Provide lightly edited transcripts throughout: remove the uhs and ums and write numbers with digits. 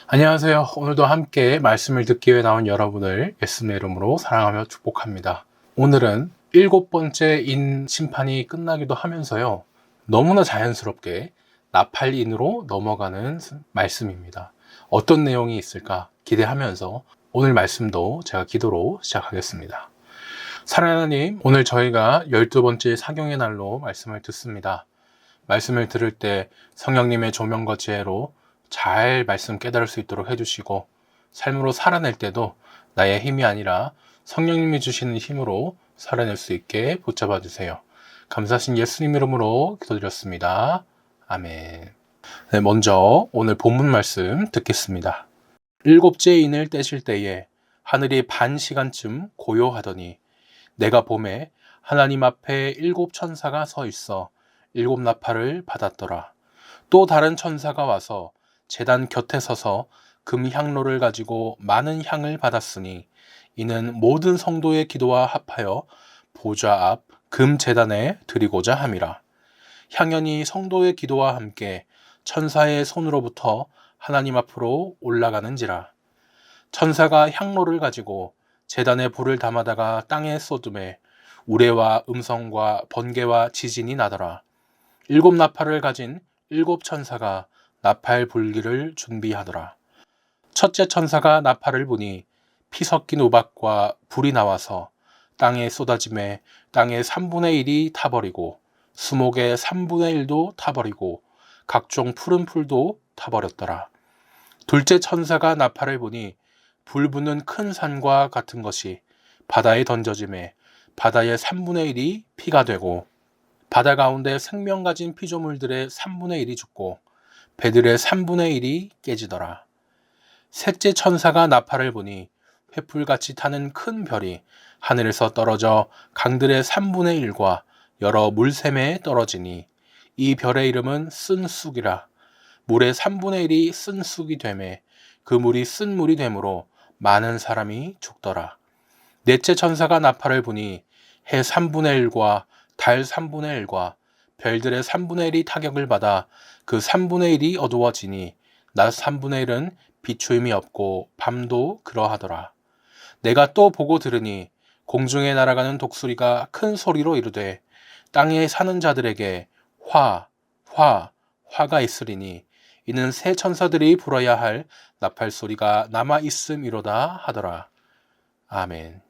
안녕하세요. 오늘도 함께 말씀을 듣기 위해 나온 여러분을 예수님의 이름으로 사랑하며 축복합니다. 오늘은 7번째 인 심판이 끝나기도 하면서요. 너무나 자연스럽게 나팔인으로 넘어가는 말씀입니다. 어떤 내용이 있을까 기대하면서 오늘 말씀도 제가 기도로 시작하겠습니다. 사랑하는 하나님, 오늘 저희가 12번째 사경의 날로 말씀을 듣습니다. 말씀을 들을 때 성령님의 조명과 지혜로 잘 말씀 깨달을 수 있도록 해주시고, 삶으로 살아낼 때도 나의 힘이 아니라 성령님이 주시는 힘으로 살아낼 수 있게 붙잡아 주세요. 감사하신 예수님 이름으로 기도드렸습니다. 아멘. 네, 먼저 오늘 본문 말씀 듣겠습니다. 일곱째 인을 떼실 때에 하늘이 반 시간쯤 고요하더니 내가 봄에 하나님 앞에 7천사가 서 있어 7나팔을 받았더라. 또 다른 천사가 와서 제단 곁에 서서 금 향로를 가지고 많은 향을 받았으니 이는 모든 성도의 기도와 합하여 보좌 앞 금 제단에 드리고자 함이라. 향연이 성도의 기도와 함께 천사의 손으로부터 하나님 앞으로 올라가는지라. 천사가 향로를 가지고 제단에 불을 담아다가 땅에 쏟음에 우레와 음성과 번개와 지진이 나더라. 7나팔을 가진 7천사가 나팔 불기를 준비하더라. 첫째 천사가 나팔을 부니 피 섞인 우박과 불이 나와서 땅에 쏟아짐에 땅의 3분의 1이 타버리고 수목의 3분의 1도 타버리고 각종 푸른 풀도 타버렸더라. 둘째 천사가 나팔을 부니 불 붙는 큰 산과 같은 것이 바다에 던져짐에 바다의 3분의 1이 피가 되고 바다 가운데 생명 가진 피조물들의 3분의 1이 죽고 배들의 3분의 1이 깨지더라. 셋째 천사가 나팔을 부니 횃불같이 타는 큰 별이 하늘에서 떨어져 강들의 3분의 1과 여러 물샘에 떨어지니 이 별의 이름은 쓴 쑥이라. 물의 3분의 1이 쓴 쑥이 되매 그 물이 쓴 물이 되므로 많은 사람이 죽더라. 넷째 천사가 나팔을 부니 해 3분의 1과 달 3분의 1과 별들의 3분의 1이 타격을 받아 그 3분의 1이 어두워지니 낮 3분의 1은 비추임이 없고 밤도 그러하더라. 내가 또 보고 들으니 공중에 날아가는 독수리가 큰 소리로 이르되 땅에 사는 자들에게 화가 있으리니 이는 새 천사들이 불어야 할 나팔 소리가 남아 있음이로다 하더라. 아멘.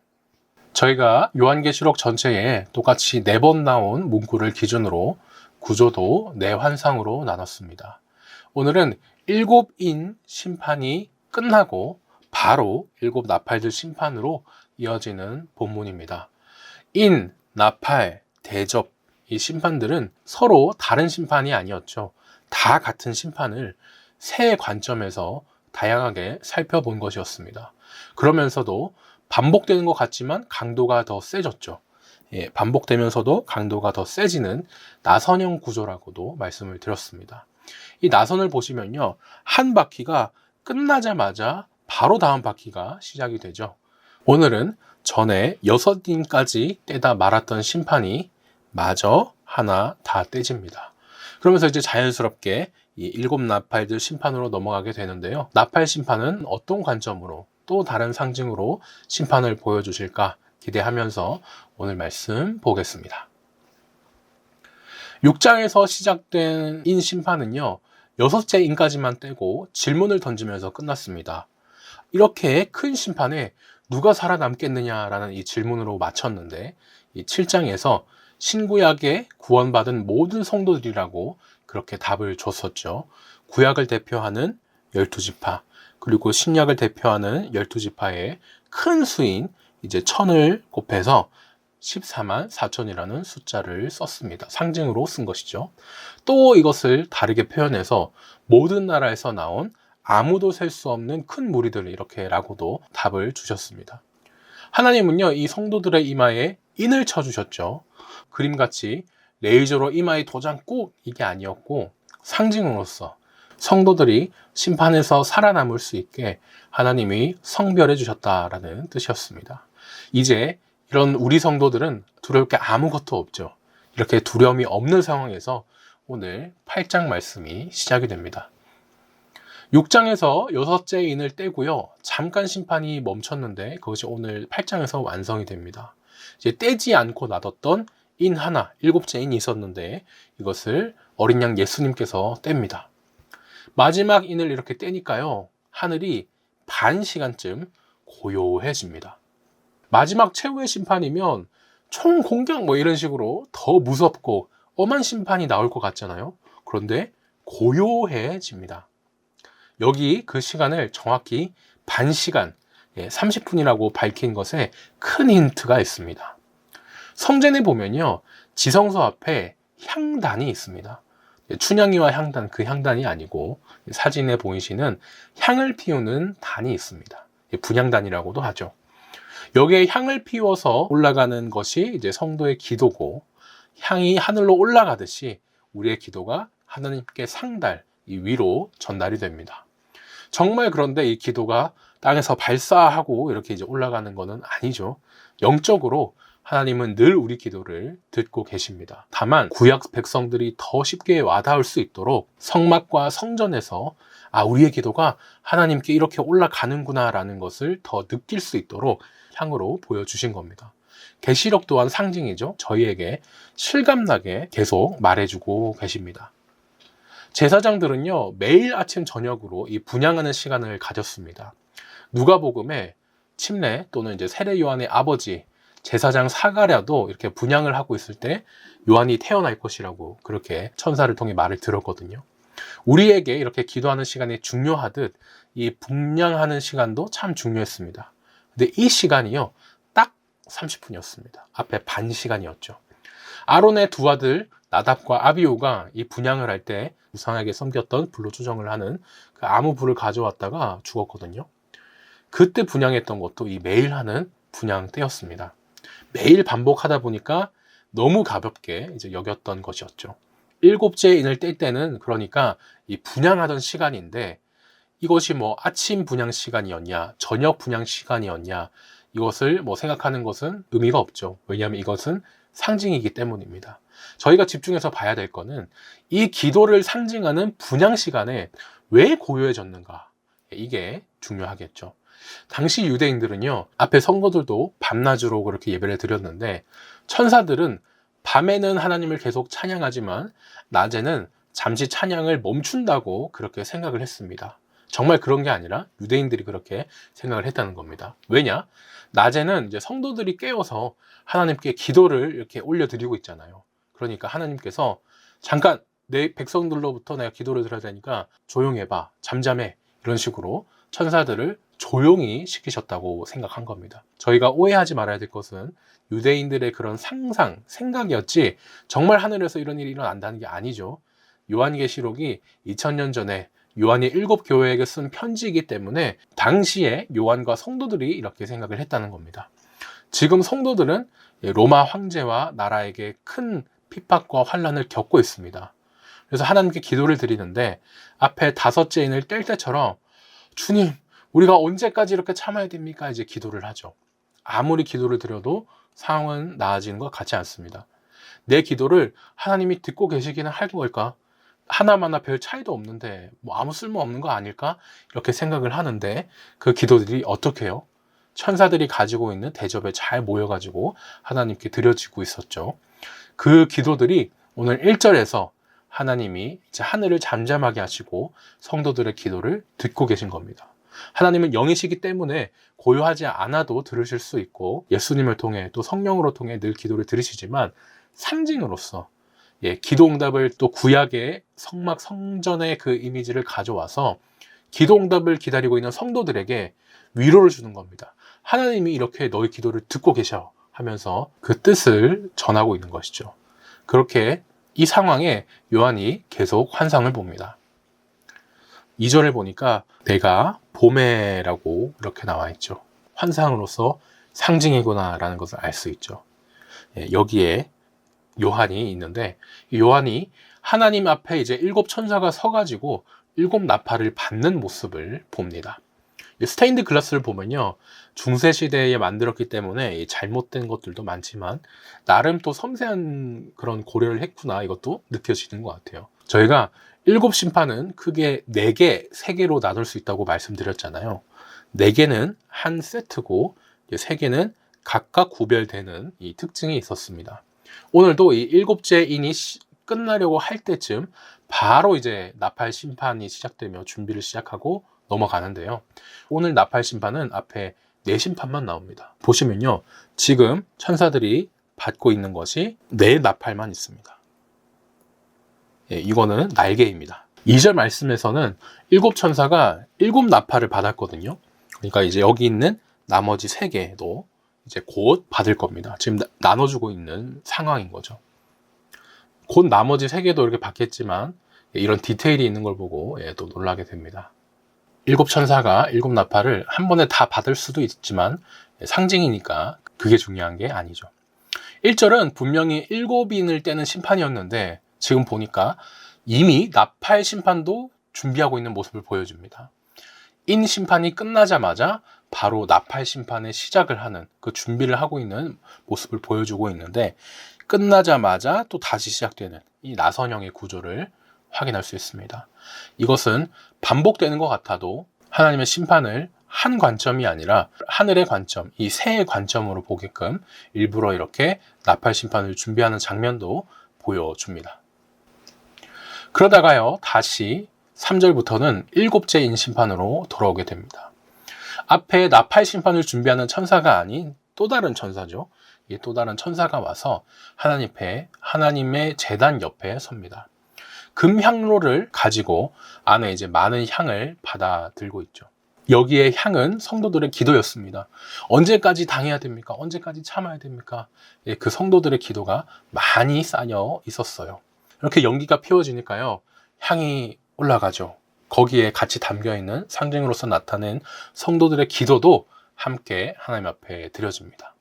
저희가 요한계시록 전체에 똑같이 4번 나온 문구를 기준으로 구조도 4환상으로 나눴습니다. 오늘은 7인 심판이 끝나고 바로 7나팔들 심판으로 이어지는 본문입니다. 인, 나팔, 대접, 이 심판들은 서로 다른 심판이 아니었죠. 다 같은 심판을 세 관점에서 다양하게 살펴본 것이었습니다. 그러면서도 반복되는 것 같지만 강도가 더 세졌죠. 반복되면서도 강도가 더 세지는 나선형 구조라고도 말씀을 드렸습니다. 이 나선을 보시면요, 한 바퀴가 끝나자마자 바로 다음 바퀴가 시작이 되죠. 오늘은 전에 6인까지 떼다 말았던 심판이 마저 하나 다 떼집니다. 그러면서 이제 자연스럽게 이 7나팔들 심판으로 넘어가게 되는데요. 나팔 심판은 어떤 관점으로 또 다른 상징으로 심판을 보여주실까 기대하면서 오늘 말씀 보겠습니다. 6장에서 시작된 인 심판은요, 6째 인까지만 떼고 질문을 던지면서 끝났습니다. 이렇게 큰 심판에 누가 살아남겠느냐라는 이 질문으로 마쳤는데, 이 7장에서 신구약에 구원받은 모든 성도들이라고 그렇게 답을 줬었죠. 구약을 대표하는 12지파, 그리고 신약을 대표하는 12지파의 큰 수인 이제 1000을 곱해서 14만 4천이라는 숫자를 썼습니다. 상징으로 쓴 것이죠. 또 이것을 다르게 표현해서 모든 나라에서 나온 아무도 셀 수 없는 큰 무리들 이렇게라고도 답을 주셨습니다. 하나님은요, 이 성도들의 이마에 인을 쳐주셨죠. 그림같이 레이저로 이마에 도장 꾹 이게 아니었고 상징으로서 성도들이 심판에서 살아남을 수 있게 하나님이 성별해 주셨다라는 뜻이었습니다. 이제 이런 우리 성도들은 두려울 게 아무것도 없죠. 이렇게 두려움이 없는 상황에서 오늘 8장 말씀이 시작이 됩니다. 6장에서 여섯째 인을 떼고요. 잠깐 심판이 멈췄는데 그것이 오늘 8장에서 완성이 됩니다. 이제 떼지 않고 놔뒀던 인 하나, 7째 인이 있었는데 이것을 어린 양 예수님께서 뗍니다. 마지막 인을 이렇게 떼니까요. 하늘이 반 시간쯤 고요해집니다. 마지막 최후의 심판이면 총 공격 뭐 이런 식으로 더 무섭고 엄한 심판이 나올 것 같잖아요. 그런데 고요해집니다. 여기 그 시간을 정확히 반 시간, 30분이라고 밝힌 것에 큰 힌트가 있습니다. 성전에 보면요, 지성소 앞에 향단이 있습니다. 춘향이와 향단, 그 향단이 아니고 사진에 보이시는 향을 피우는 단이 있습니다. 분향단이라고도 하죠. 여기에 향을 피워서 올라가는 것이 이제 성도의 기도고, 향이 하늘로 올라가듯이 우리의 기도가 하나님께 상달, 이 위로 전달이 됩니다. 정말 그런데 이 기도가 땅에서 발사하고 이렇게 이제 올라가는 것은 아니죠. 영적으로 하나님은 늘 우리 기도를 듣고 계십니다. 다만 구약 백성들이 더 쉽게 와닿을 수 있도록 성막과 성전에서 우리의 기도가 하나님께 이렇게 올라가는구나 라는 것을 더 느낄 수 있도록 향으로 보여주신 겁니다. 계시록 또한 상징이죠. 저희에게 실감나게 계속 말해주고 계십니다. 제사장들은요, 매일 아침 저녁으로 이 분향하는 시간을 가졌습니다. 누가복음에 침례 또는 이제 세례 요한의 아버지 제사장 사가랴도 이렇게 분향을 하고 있을 때 요한이 태어날 것이라고 그렇게 천사를 통해 말을 들었거든요. 우리에게 이렇게 기도하는 시간이 중요하듯 이 분향하는 시간도 참 중요했습니다. 근데 이 시간이요, 딱 30분이었습니다. 앞에 반 시간이었죠. 아론의 두 아들 나답과 아비후가 이 분향을 할 때 우상에게 섬겼던 불로 추정을 하는 그 아무불을 가져왔다가 죽었거든요. 그때 분향했던 것도 이 매일 하는 분향 때였습니다. 매일 반복하다 보니까 너무 가볍게 이제 여겼던 것이었죠. 7째 인을 뗄 때는 그러니까 이 분향하던 시간인데, 이것이 뭐 아침 분향 시간이었냐, 저녁 분향 시간이었냐, 이것을 뭐 생각하는 것은 의미가 없죠. 왜냐하면 이것은 상징이기 때문입니다. 저희가 집중해서 봐야 될 것은 이 기도를 상징하는 분향 시간에 왜 고요해졌는가, 이게 중요하겠죠. 당시 유대인들은요, 앞에 성도들도 밤낮으로 그렇게 예배를 드렸는데, 천사들은 밤에는 하나님을 계속 찬양하지만 낮에는 잠시 찬양을 멈춘다고 그렇게 생각을 했습니다. 정말 그런 게 아니라 유대인들이 그렇게 생각을 했다는 겁니다. 왜냐? 낮에는 이제 성도들이 깨어서 하나님께 기도를 이렇게 올려드리고 있잖아요. 그러니까 하나님께서 잠깐 내 백성들로부터 내가 기도를 드려야 되니까 조용해봐, 잠잠해, 이런 식으로 천사들을 조용히 시키셨다고 생각한 겁니다. 저희가 오해하지 말아야 될 것은 유대인들의 그런 상상, 생각이었지 정말 하늘에서 이런 일이 일어난다는 게 아니죠. 요한계시록이 2000년 전에 요한이 7교회에게 쓴 편지이기 때문에 당시에 요한과 성도들이 이렇게 생각을 했다는 겁니다. 지금 성도들은 로마 황제와 나라에게 큰 핍박과 환난을 겪고 있습니다. 그래서 하나님께 기도를 드리는데 앞에 5째 인을 뗄 때처럼 주님, 우리가 언제까지 이렇게 참아야 됩니까? 이제 기도를 하죠. 아무리 기도를 드려도 상황은 나아지는 것 같지 않습니다. 내 기도를 하나님이 듣고 계시기는 할 걸까? 하나마나 별 차이도 없는데 뭐 아무 쓸모 없는 거 아닐까? 이렇게 생각을 하는데 그 기도들이 어떻게 해요? 천사들이 가지고 있는 대접에 잘 모여가지고 하나님께 드려지고 있었죠. 그 기도들이 오늘 1절에서 하나님이 이제 하늘을 잠잠하게 하시고 성도들의 기도를 듣고 계신 겁니다. 하나님은 영이시기 때문에 고요하지 않아도 들으실 수 있고 예수님을 통해 또 성령으로 통해 늘 기도를 들으시지만 상징으로서 기도응답을 또 구약의 성막 성전의 그 이미지를 가져와서 기도응답을 기다리고 있는 성도들에게 위로를 주는 겁니다. 하나님이 이렇게 너희 기도를 듣고 계셔 하면서 그 뜻을 전하고 있는 것이죠. 그렇게 이 상황에 요한이 계속 환상을 봅니다. 2절을 보니까 내가 봄에라고 이렇게 나와 있죠. 환상으로서 상징이구나 라는 것을 알 수 있죠. 여기에 요한이 있는데 요한이 하나님 앞에 이제 7 천사가 서가지고 7 나팔을 받는 모습을 봅니다. 스테인드 글라스를 보면요, 중세 시대에 만들었기 때문에 잘못된 것들도 많지만 나름 또 섬세한 그런 고려를 했구나, 이것도 느껴지는 것 같아요. 저희가 일곱 심판은 크게 4개, 3개로 나눌 수 있다고 말씀드렸잖아요. 4개는 한 세트고 3개는 각각 구별되는 이 특징이 있었습니다. 오늘도 이 7째 인이 끝나려고 할 때쯤 바로 이제 나팔 심판이 시작되며 준비를 시작하고 넘어가는데요. 오늘 나팔 심판은 앞에 4심판만 나옵니다. 보시면요, 지금 천사들이 받고 있는 것이 4나팔만 있습니다. 이거는 날개입니다. 2절 말씀에서는 7천사가 7나팔을 받았거든요. 그러니까 이제 여기 있는 나머지 3개도 이제 곧 받을 겁니다. 지금 나눠주고 있는 상황인 거죠. 곧 나머지 3개도 이렇게 받겠지만 이런 디테일이 있는 걸 보고 또 놀라게 됩니다. 7천사가 7나팔을 한 번에 다 받을 수도 있지만 상징이니까 그게 중요한 게 아니죠. 1절은 분명히 7인을 떼는 심판이었는데 지금 보니까 이미 나팔 심판도 준비하고 있는 모습을 보여줍니다. 인 심판이 끝나자마자 바로 나팔 심판의 시작을 하는 그 준비를 하고 있는 모습을 보여주고 있는데, 끝나자마자 또 다시 시작되는 이 나선형의 구조를 확인할 수 있습니다. 이것은 반복되는 것 같아도 하나님의 심판을 한 관점이 아니라 하늘의 관점, 이 새의 관점으로 보게끔 일부러 이렇게 나팔 심판을 준비하는 장면도 보여줍니다. 그러다가요, 다시 3절부터는 7째 인심판으로 돌아오게 됩니다. 앞에 나팔 심판을 준비하는 천사가 아닌 또 다른 천사죠. 이 또 다른 천사가 와서 하나님의 제단 옆에 섭니다. 금향로를 가지고 안에 이제 많은 향을 받아 들고 있죠. 여기에 향은 성도들의 기도였습니다. 언제까지 당해야 됩니까? 언제까지 참아야 됩니까? 그 성도들의 기도가 많이 쌓여 있었어요. 이렇게 연기가 피워지니까요, 향이 올라가죠. 거기에 같이 담겨있는 상징으로서 나타낸 성도들의 기도도 함께 하나님 앞에 드려집니다.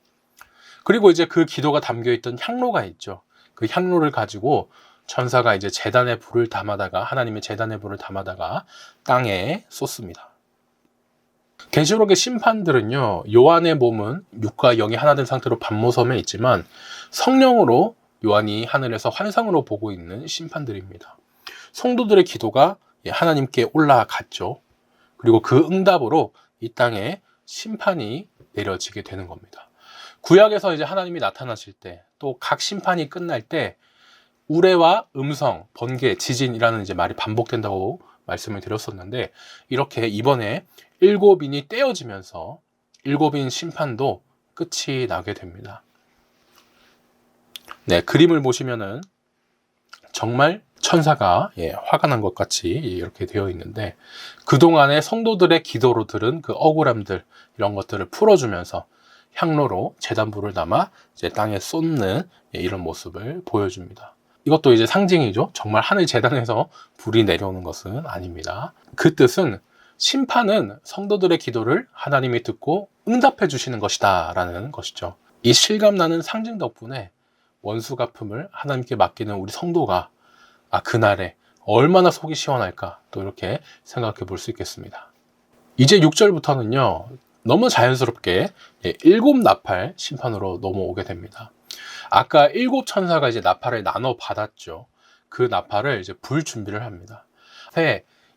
그리고 이제 그 기도가 담겨있던 향로가 있죠. 그 향로를 가지고 천사가 이제 제단의 불을 담아다가, 하나님의 제단의 불을 담아다가 땅에 쏟습니다. 계시록의 심판들은요, 요한의 몸은 육과 영이 하나 된 상태로 반모섬에 있지만 성령으로 요한이 하늘에서 환상으로 보고 있는 심판들입니다. 성도들의 기도가 하나님께 올라갔죠. 그리고 그 응답으로 이 땅에 심판이 내려지게 되는 겁니다. 구약에서 이제 하나님이 나타나실 때, 또 각 심판이 끝날 때 우레와 음성, 번개, 지진이라는 이제 말이 반복된다고 말씀을 드렸었는데, 이렇게 이번에 7인이 떼어지면서 7인 심판도 끝이 나게 됩니다. 네, 그림을 보시면은 정말 천사가 화가 난 것 같이 이렇게 되어 있는데, 그동안의 성도들의 기도로 들은 그 억울함들, 이런 것들을 풀어주면서 향로로 제단불을 담아 이제 땅에 쏟는 이런 모습을 보여줍니다. 이것도 이제 상징이죠. 정말 하늘 제단에서 불이 내려오는 것은 아닙니다. 그 뜻은 심판은 성도들의 기도를 하나님이 듣고 응답해 주시는 것이다 라는 것이죠. 이 실감나는 상징 덕분에 원수 갚음을 하나님께 맡기는 우리 성도가 그날에 얼마나 속이 시원할까, 또 이렇게 생각해 볼 수 있겠습니다. 이제 6절부터는요, 너무 자연스럽게 7나팔 심판으로 넘어오게 됩니다. 아까 7천사가 이제 나팔을 나눠 받았죠. 그 나팔을 이제 불 준비를 합니다.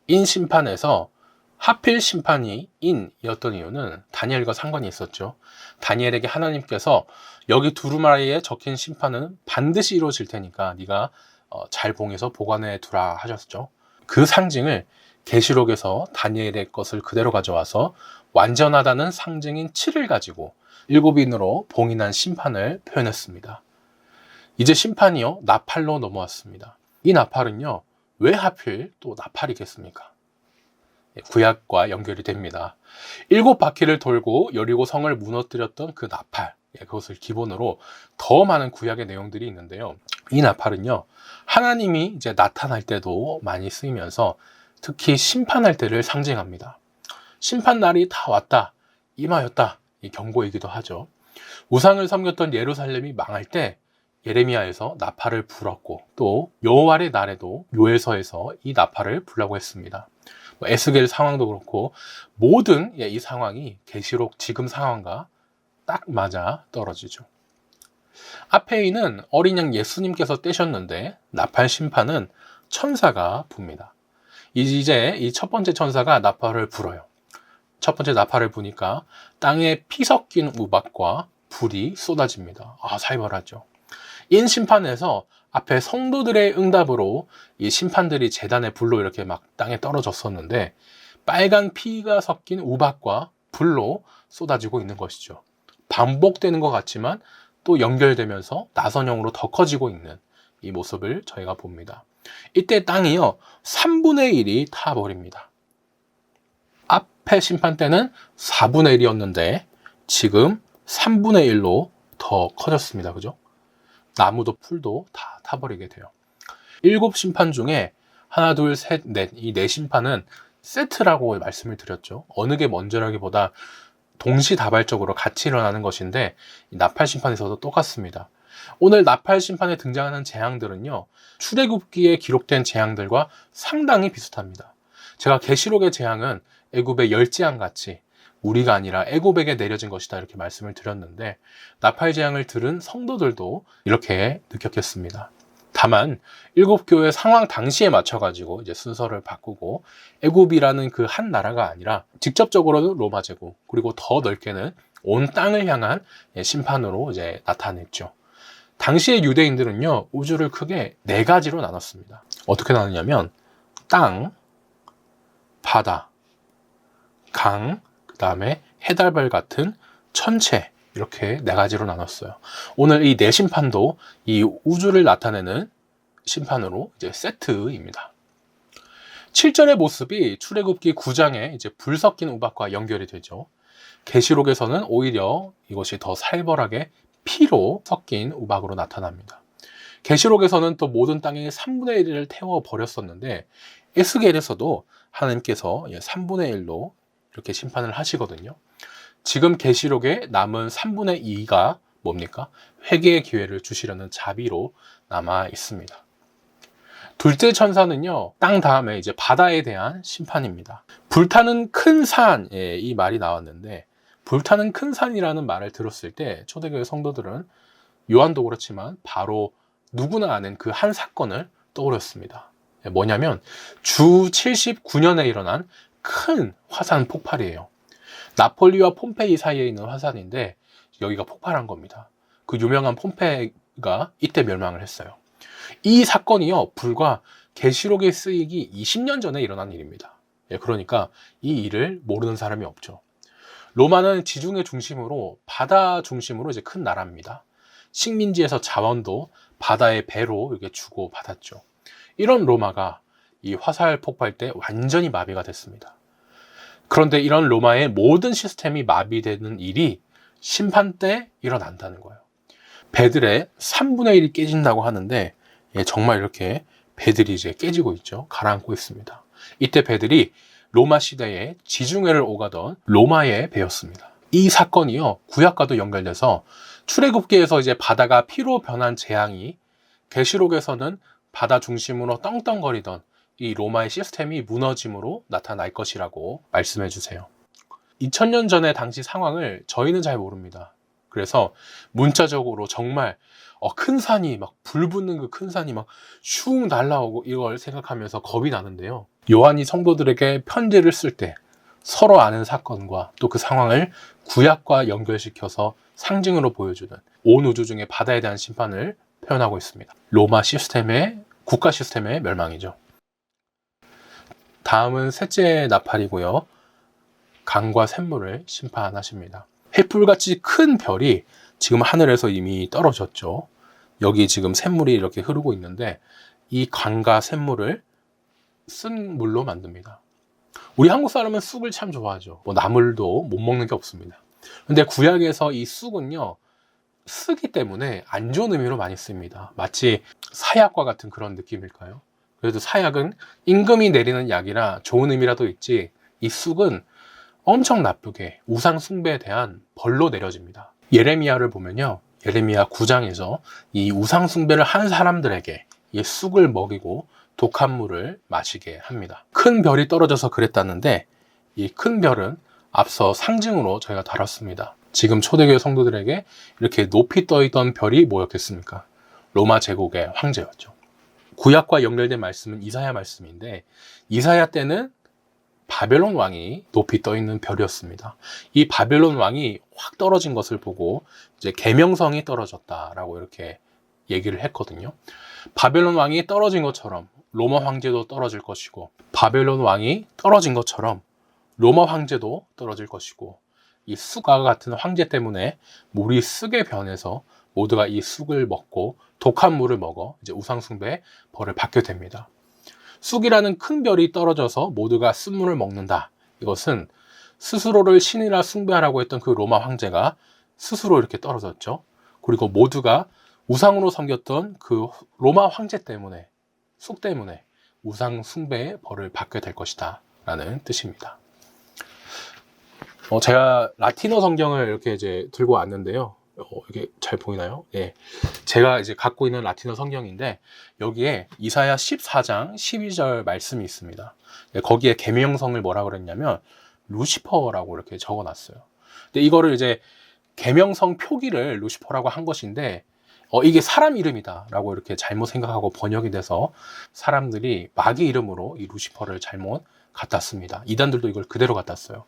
인 심판에서 하필 심판이 인이었던 이유는 다니엘과 상관이 있었죠. 다니엘에게 하나님께서 여기 두루마리에 적힌 심판은 반드시 이루어질 테니까 네가 잘 봉해서 보관해 두라 하셨죠. 그 상징을 계시록에서 다니엘의 것을 그대로 가져와서 완전하다는 상징인 7을 가지고 7인으로 봉인한 심판을 표현했습니다. 이제 심판이요, 나팔로 넘어왔습니다. 이 나팔은요, 왜 하필 또 나팔이겠습니까? 구약과 연결이 됩니다. 7바퀴를 돌고 여리고 성을 무너뜨렸던 그 나팔, 그것을 기본으로 더 많은 구약의 내용들이 있는데요. 이 나팔은요, 하나님이 이제 나타날 때도 많이 쓰이면서 특히 심판할 때를 상징합니다. 심판 날이 다 왔다, 임하였다, 이 경고이기도 하죠. 우상을 섬겼던 예루살렘이 망할 때 예레미야에서 나팔을 불었고, 또 여호와의 날에도 요엘서에서 이 나팔을 불라고 했습니다. 에스겔 상황도 그렇고 모든 이 상황이 계시록 지금 상황과 딱 맞아 떨어지죠. 앞에 있는 어린 양 예수님께서 떼셨는데, 나팔 심판은 천사가 붑니다. 이제 이 첫 번째 천사가 나팔을 불어요. 첫 번째 나팔을 부니까 땅에 피 섞인 우박과 불이 쏟아집니다. 살벌하죠. 인 심판에서 앞에 성도들의 응답으로 이 심판들이 제단의 불로 이렇게 막 땅에 떨어졌었는데 빨간 피가 섞인 우박과 불로 쏟아지고 있는 것이죠. 반복되는 것 같지만 또 연결되면서 나선형으로 더 커지고 있는 이 모습을 저희가 봅니다. 이때 땅이요 3분의 1이 타버립니다. 앞에 심판 때는 4분의 1이었는데 지금 3분의 1로 더 커졌습니다. 그죠? 나무도 풀도 다 타버리게 돼요. 7심판 중에 하나, 둘, 셋, 넷, 이 4심판은 세트라고 말씀을 드렸죠. 어느 게 먼저라기보다 동시다발적으로 같이 일어나는 것인데 나팔 심판에서도 똑같습니다. 오늘 나팔 심판에 등장하는 재앙들은요, 출애굽기에 기록된 재앙들과 상당히 비슷합니다. 제가 계시록의 재앙은 애굽의 열재앙 같이 우리가 아니라 애굽에게 내려진 것이다 이렇게 말씀을 드렸는데 나팔 재앙을 들은 성도들도 이렇게 느꼈겠습니다. 다만 7교회 상황 당시에 맞춰가지고 이제 순서를 바꾸고 애굽이라는 그 한 나라가 아니라 직접적으로는 로마 제국 그리고 더 넓게는 온 땅을 향한 심판으로 이제 나타냈죠. 당시의 유대인들은요 우주를 크게 4가지로 나눴습니다. 어떻게 나누냐면 땅, 바다, 강, 그 다음에 해달별 같은 천체 이렇게 4가지로 나눴어요. 오늘 이 4심판도 이 우주를 나타내는 심판으로 이제 세트입니다. 7절의 모습이 출애굽기 9장에 이제 불 섞인 우박과 연결이 되죠. 계시록에서는 오히려 이것이 더 살벌하게 피로 섞인 우박으로 나타납니다. 계시록에서는 또 모든 땅의 3분의 1을 태워 버렸었는데 에스겔에서도 하나님께서 3분의 1로 이렇게 심판을 하시거든요. 지금 계시록에 남은 3분의 2가 뭡니까? 회개의 기회를 주시려는 자비로 남아 있습니다. 둘째 천사는요, 땅 다음에 이제 바다에 대한 심판입니다. 불타는 큰 산, 이 말이 나왔는데, 불타는 큰 산이라는 말을 들었을 때, 초대교회 성도들은 요한도 그렇지만, 바로 누구나 아는 그 한 사건을 떠올렸습니다. 뭐냐면, 주 79년에 일어난 큰 화산 폭발이에요. 나폴리와 폼페이 사이에 있는 화산인데, 여기가 폭발한 겁니다. 그 유명한 폼페이가 이때 멸망을 했어요. 이 사건이요, 불과 계시록에 쓰이기 20년 전에 일어난 일입니다. 그러니까 이 일을 모르는 사람이 없죠. 로마는 지중해 중심으로 바다 중심으로 이제 큰 나라입니다. 식민지에서 자원도 바다의 배로 이렇게 주고 받았죠. 이런 로마가 이 화살 폭발 때 완전히 마비가 됐습니다. 그런데 이런 로마의 모든 시스템이 마비되는 일이 심판 때 일어난다는 거예요. 배들의 3분의 1이 깨진다고 하는데 정말 이렇게 배들이 이제 깨지고 있죠. 가라앉고 있습니다. 이때 배들이 로마 시대에 지중해를 오가던 로마의 배였습니다. 이 사건이요, 구약과도 연결돼서 출애굽기에서 이제 바다가 피로 변한 재앙이 계시록에서는 바다 중심으로 떵떵거리던 이 로마의 시스템이 무너짐으로 나타날 것이라고 말씀해 주세요. 2000년 전의 당시 상황을 저희는 잘 모릅니다. 그래서 문자적으로 정말 큰 산이 막 불 붙는 그 큰 산이 막 슝 날아오고 이걸 생각하면서 겁이 나는데요. 요한이 성도들에게 편지를 쓸 때 서로 아는 사건과 또 그 상황을 구약과 연결시켜서 상징으로 보여주는 온 우주 중에 바다에 대한 심판을 표현하고 있습니다. 로마 시스템의 국가 시스템의 멸망이죠. 다음은 셋째 나팔이고요. 강과 샘물을 심판하십니다. 횃불같이 큰 별이 지금 하늘에서 이미 떨어졌죠. 여기 지금 샘물이 이렇게 흐르고 있는데 이 강과 샘물을 쓴 물로 만듭니다. 우리 한국 사람은 쑥을 참 좋아하죠. 나물도 못 먹는 게 없습니다. 근데 구약에서 이 쑥은요, 쓰기 때문에 안 좋은 의미로 많이 씁니다. 마치 사약과 같은 그런 느낌일까요? 그래도 사약은 임금이 내리는 약이라 좋은 의미라도 있지, 이 쑥은 엄청 나쁘게 우상 숭배에 대한 벌로 내려집니다. 예레미야를 보면요, 예레미야 9장에서 이 우상 숭배를 한 사람들에게 이 쑥을 먹이고 독한 물을 마시게 합니다. 큰 별이 떨어져서 그랬다는데 이 큰 별은 앞서 상징으로 저희가 다뤘습니다. 지금 초대교회 성도들에게 이렇게 높이 떠있던 별이 뭐였겠습니까? 로마 제국의 황제였죠. 구약과 연결된 말씀은 이사야 말씀인데, 이사야 때는 바벨론 왕이 높이 떠 있는 별이었습니다. 이 바벨론 왕이 확 떨어진 것을 보고 이제 계명성이 떨어졌다라고 이렇게 얘기를 했거든요. 바벨론 왕이 떨어진 것처럼 로마 황제도 떨어질 것이고, 바벨론 왕이 떨어진 것처럼 로마 황제도 떨어질 것이고, 이 쑥과 같은 황제 때문에 물이 쑥에 변해서 모두가 이 쑥을 먹고 독한 물을 먹어 이제 우상숭배의 벌을 받게 됩니다. 쑥이라는 큰 별이 떨어져서 모두가 쓴물을 먹는다. 이것은 스스로를 신이라 숭배하라고 했던 그 로마 황제가 스스로 이렇게 떨어졌죠. 그리고 모두가 우상으로 섬겼던 그 로마 황제 때문에, 쑥 때문에 우상 숭배의 벌을 받게 될 것이다 라는 뜻입니다. 제가 라틴어 성경을 이렇게 이제 들고 왔는데요. 이게 잘 보이나요? 예. 제가 이제 갖고 있는 라틴어 성경인데, 여기에 이사야 14장 12절 말씀이 있습니다. 거기에 계명성을 뭐라 그랬냐면 루시퍼라고 이렇게 적어 놨어요. 근데 이거를 이제 계명성 표기를 루시퍼라고 한 것인데, 이게 사람 이름이다 라고 이렇게 잘못 생각하고 번역이 돼서 사람들이 마귀 이름으로 이 루시퍼를 잘못 갖다 씁니다. 이단들도 이걸 그대로 갖다 써요.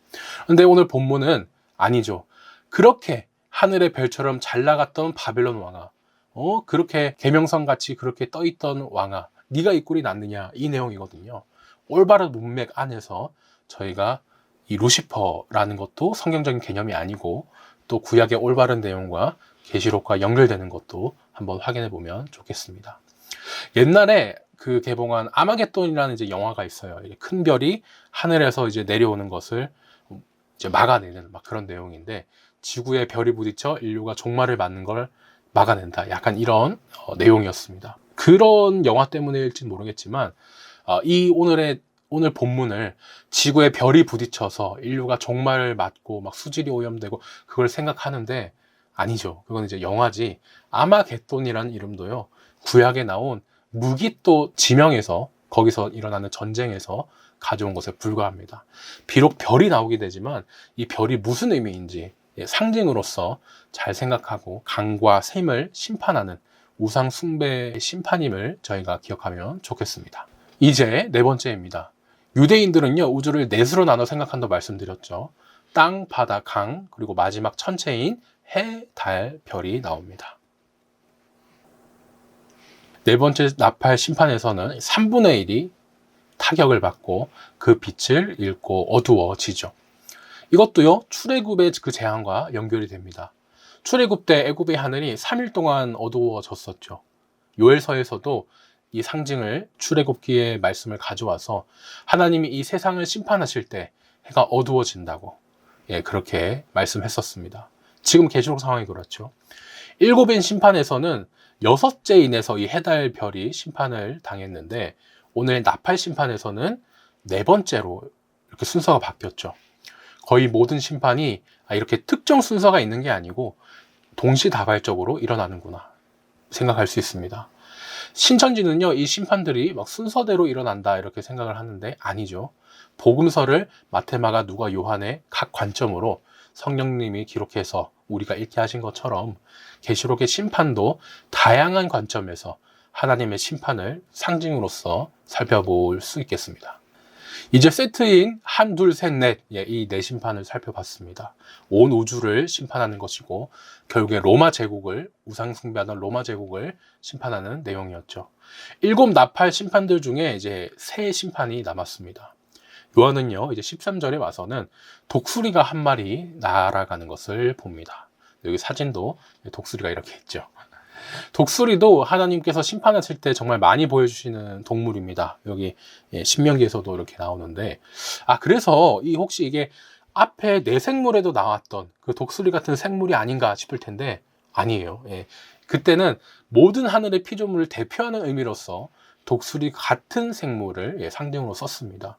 근데 오늘 본문은 아니죠. 그렇게 하늘의 별처럼 잘 나갔던 바벨론 왕아, 그렇게 계명성 같이 그렇게 떠있던 왕아, 네가 이 꼴이 났느냐, 이 내용이거든요. 올바른 문맥 안에서 저희가 이 루시퍼라는 것도 성경적인 개념이 아니고, 또 구약의 올바른 내용과 계시록과 연결되는 것도 한번 확인해 보면 좋겠습니다. 옛날에 그 개봉한 아마겟돈이라는 이제 영화가 있어요. 큰 별이 하늘에서 이제 내려오는 것을 이제 막아내는 막 그런 내용인데, 지구에 별이 부딪혀 인류가 종말을 맞는 걸 막아낸다. 약간 이런 내용이었습니다. 그런 영화 때문일지는 모르겠지만, 오늘 본문을 지구에 별이 부딪혀서 인류가 종말을 맞고 막 수질이 오염되고 그걸 생각하는데, 아니죠. 그건 이제 영화지. 아마겟돈이라는 이름도요, 구약에 나온 무기또 지명에서, 거기서 일어나는 전쟁에서 가져온 것에 불과합니다. 비록 별이 나오게 되지만 이 별이 무슨 의미인지 상징으로서 잘 생각하고 강과 샘을 심판하는 우상 숭배의 심판임을 저희가 기억하면 좋겠습니다. 이제 네 번째입니다. 유대인들은요, 우주를 넷으로 나눠 생각한다고 말씀드렸죠. 땅, 바다, 강, 그리고 마지막 천체인 해, 달, 별이 나옵니다. 네 번째 나팔 심판에서는 3분의 1이 타격을 받고 그 빛을 잃고 어두워지죠. 이것도요, 출애굽의 그 재앙과 연결이 됩니다. 출애굽 때 애굽의 하늘이 3일 동안 어두워졌었죠. 요엘서에서도 이 상징을, 출애굽기의 말씀을 가져와서 하나님이 이 세상을 심판하실 때 해가 어두워진다고, 그렇게 말씀했었습니다. 지금 계시록 상황이 그렇죠. 일곱인 심판에서는 6째인에서 이 해달 별이 심판을 당했는데, 오늘 나팔 심판에서는 네 번째로 이렇게 순서가 바뀌었죠. 거의 모든 심판이 이렇게 특정 순서가 있는 게 아니고 동시다발적으로 일어나는구나 생각할 수 있습니다. 신천지는요, 이 심판들이 막 순서대로 일어난다 이렇게 생각을 하는데 아니죠. 복음서를 마태, 마가, 누가, 요한의 각 관점으로 성령님이 기록해서 우리가 읽게 하신 것처럼 계시록의 심판도 다양한 관점에서 하나님의 심판을 상징으로서 살펴볼 수 있겠습니다. 이제 세트인 한, 둘, 셋, 넷, 이 네 심판을 살펴봤습니다. 온 우주를 심판하는 것이고, 결국에 로마 제국을, 우상 숭배하던 로마 제국을 심판하는 내용이었죠. 7 나팔 심판들 중에 이제 세 심판이 남았습니다. 요한은요, 이제 13절에 와서는 독수리가 한 마리 날아가는 것을 봅니다. 여기 사진도 독수리가 이렇게 있죠. 독수리도 하나님께서 심판하실 때 정말 많이 보여주시는 동물입니다. 여기 신명기에서도 이렇게 나오는데, 그래서 혹시 이게 앞에 내 생물에도 나왔던 그 독수리 같은 생물이 아닌가 싶을 텐데 아니에요. 그때는 모든 하늘의 피조물을 대표하는 의미로서 독수리 같은 생물을 상징으로 썼습니다.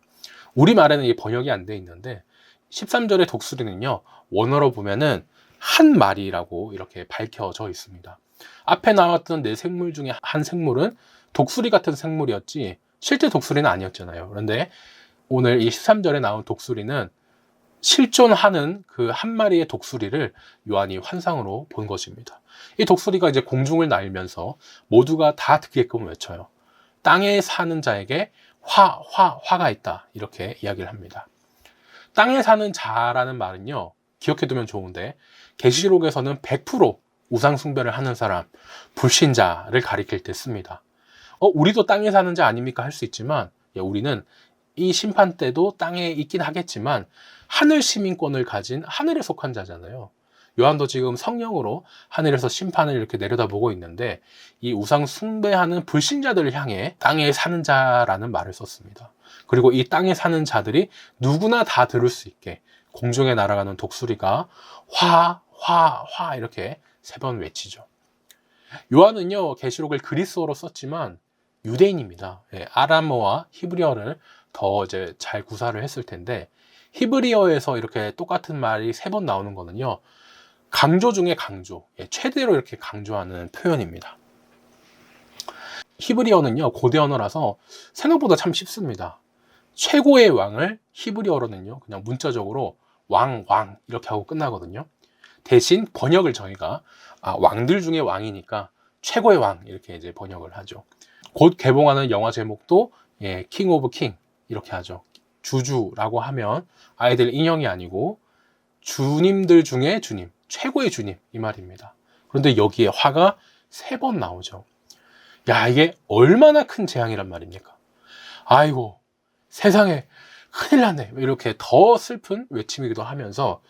우리말에는 이 번역이 안 돼 있는데 13절의 독수리는요, 원어로 보면은 한 마리라고 이렇게 밝혀져 있습니다. 앞에 나왔던 네 생물 중에 한 생물은 독수리 같은 생물이었지 실제 독수리는 아니었잖아요. 그런데 오늘 이 13절에 나온 독수리는 실존하는 그 한 마리의 독수리를 요한이 환상으로 본 것입니다. 이 독수리가 이제 공중을 날면서 모두가 다 듣게끔 외쳐요. 땅에 사는 자에게 화가 있다. 이렇게 이야기를 합니다. 땅에 사는 자라는 말은요, 기억해두면 좋은데, 계시록에서는 100% 우상 숭배를 하는 사람, 불신자를 가리킬 때 씁니다. 우리도 땅에 사는 자 아닙니까? 할 수 있지만, 우리는 이 심판 때도 땅에 있긴 하겠지만, 하늘 시민권을 가진 하늘에 속한 자잖아요. 요한도 지금 성령으로 하늘에서 심판을 이렇게 내려다보고 있는데, 이 우상 숭배하는 불신자들을 향해 땅에 사는 자라는 말을 썼습니다. 그리고 이 땅에 사는 자들이 누구나 다 들을 수 있게 공중에 날아가는 독수리가 화 이렇게 3번 외치죠. 요한은요, 계시록을 그리스어로 썼지만 유대인입니다. 아람어와 히브리어를 더 이제 잘 구사를 했을 텐데, 히브리어에서 이렇게 똑같은 말이 3번 나오는 거는요, 강조 중에 강조, 최대로 이렇게 강조하는 표현입니다. 히브리어는요, 고대 언어라서 생각보다 참 쉽습니다. 최고의 왕을 히브리어로는요, 그냥 문자적으로 왕 이렇게 하고 끝나거든요. 대신 번역을 저희가 왕들 중에 왕이니까 최고의 왕 이렇게 이제 번역을 하죠. 곧 개봉하는 영화 제목도 킹 오브 킹 이렇게 하죠. 주주라고 하면 아이들 인형이 아니고 주님들 중에 주님, 최고의 주님 이 말입니다. 그런데 여기에 화가 3번 나오죠. 야, 이게 얼마나 큰 재앙이란 말입니까? 아이고, 세상에 큰일 났네. 이렇게 더 슬픈 외침이기도 하면서,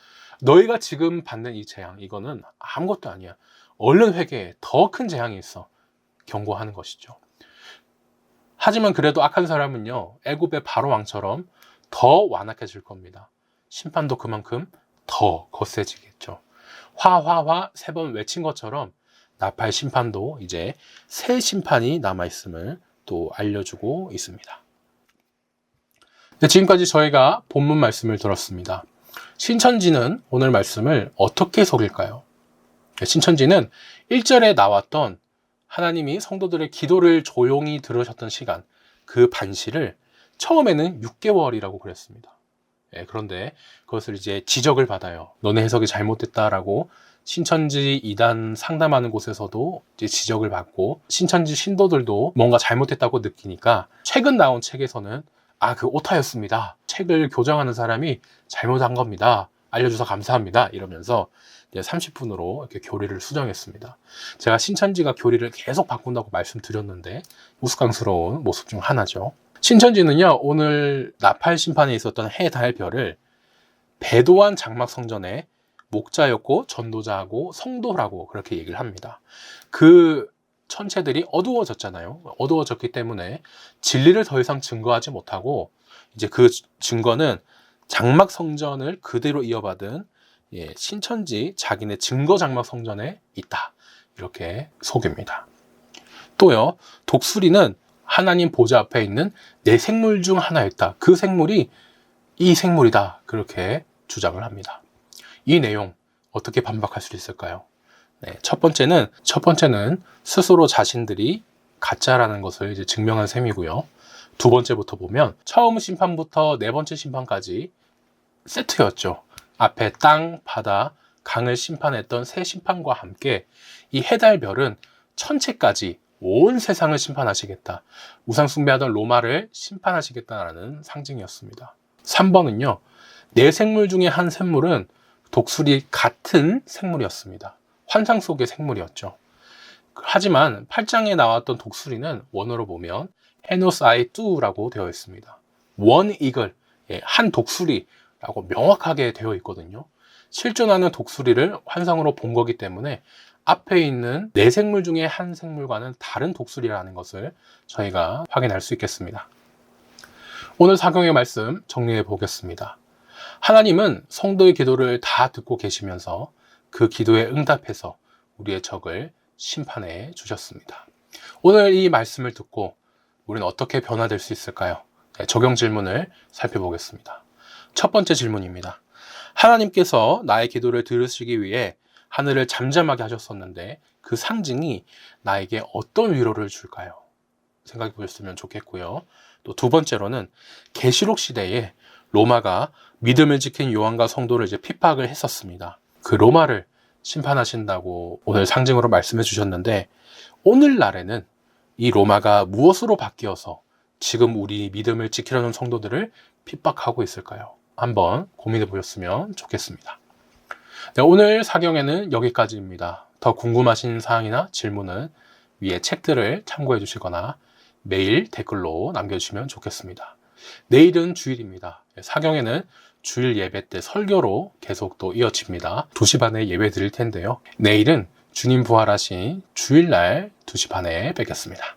너희가 지금 받는 이 재앙, 이거는 아무것도 아니야. 얼른 회개해. 더 큰 재앙이 있어. 경고하는 것이죠. 하지만 그래도 악한 사람은요, 애굽의 바로 왕처럼 더 완악해질 겁니다. 심판도 그만큼 더 거세지겠죠. 화 3번 외친 것처럼 나팔 심판도 이제 새 심판이 남아있음을 또 알려주고 있습니다. 네, 지금까지 저희가 본문 말씀을 들었습니다. 신천지는 오늘 말씀을 어떻게 속일까요? 신천지는 1절에 나왔던 하나님이 성도들의 기도를 조용히 들으셨던 시간, 그 반시를 처음에는 6개월이라고 그랬습니다. 그런데 그것을 이제 지적을 받아요. 너네 해석이 잘못됐다라고 신천지 이단 상담하는 곳에서도 이제 지적을 받고, 신천지 신도들도 뭔가 잘못됐다고 느끼니까 최근 나온 책에서는 그 오타였습니다. 책을 교정하는 사람이 잘못한 겁니다. 알려줘서 감사합니다. 이러면서 30분으로 이렇게 교리를 수정했습니다. 제가 신천지가 교리를 계속 바꾼다고 말씀드렸는데 우스꽝스러운 모습 중 하나죠. 신천지는요, 오늘 나팔 심판에 있었던 해, 달, 별을 배도한 장막 성전의 목자였고 전도자하고 성도라고 그렇게 얘기를 합니다. 그 천체들이 어두워졌잖아요. 어두워졌기 때문에 진리를 더 이상 증거하지 못하고, 이제 그 증거는 장막 성전을 그대로 이어받은 신천지 자기네 증거 장막 성전에 있다. 이렇게 속입니다. 또요, 독수리는 하나님 보좌 앞에 있는 4생물 중 하나였다. 그 생물이 이 생물이다. 그렇게 주장을 합니다. 이 내용 어떻게 반박할 수 있을까요? 첫 번째는 스스로 자신들이 가짜라는 것을 이제 증명한 셈이고요. 두 번째부터 보면 처음 심판부터 4번째 심판까지 세트였죠. 앞에 땅, 바다, 강을 심판했던 새 심판과 함께 이 해달 별은 천체까지 온 세상을 심판하시겠다. 우상 숭배하던 로마를 심판하시겠다라는 상징이었습니다. 3번은요. 4생물 중에 한 생물은 독수리 같은 생물이었습니다. 환상 속의 생물이었죠. 하지만 8장에 나왔던 독수리는 원어로 보면 헤노스 아이 뚜라고 되어 있습니다. 원 이글, 한 독수리라고 명확하게 되어 있거든요. 실존하는 독수리를 환상으로 본 거기 때문에 앞에 있는 4생물 중에 한 생물과는 다른 독수리라는 것을 저희가 확인할 수 있겠습니다. 오늘 사경의 말씀 정리해 보겠습니다. 하나님은 성도의 기도를 다 듣고 계시면서 그 기도에 응답해서 우리의 적을 심판해 주셨습니다. 오늘 이 말씀을 듣고 우리는 어떻게 변화될 수 있을까요? 적용 질문을 살펴보겠습니다. 첫 번째 질문입니다. 하나님께서 나의 기도를 들으시기 위해 하늘을 잠잠하게 하셨었는데 그 상징이 나에게 어떤 위로를 줄까요? 생각해 보셨으면 좋겠고요. 또 두 번째로는 계시록 시대에 로마가 믿음을 지킨 요한과 성도를 이제 핍박을 했었습니다. 그 로마를 심판하신다고 오늘 상징으로 말씀해 주셨는데, 오늘날에는 이 로마가 무엇으로 바뀌어서 지금 우리 믿음을 지키려는 성도들을 핍박하고 있을까요? 한번 고민해 보셨으면 좋겠습니다. 네, 오늘 사경에는 여기까지입니다. 더 궁금하신 사항이나 질문은 위에 책들을 참고해 주시거나 메일 댓글로 남겨주시면 좋겠습니다. 내일은 주일입니다. 사경에는 주일 예배 때 설교로 계속 또 이어집니다. 2시 반에 예배 드릴 텐데요. 내일은 주님 부활하신 주일날 2시 반에 뵙겠습니다.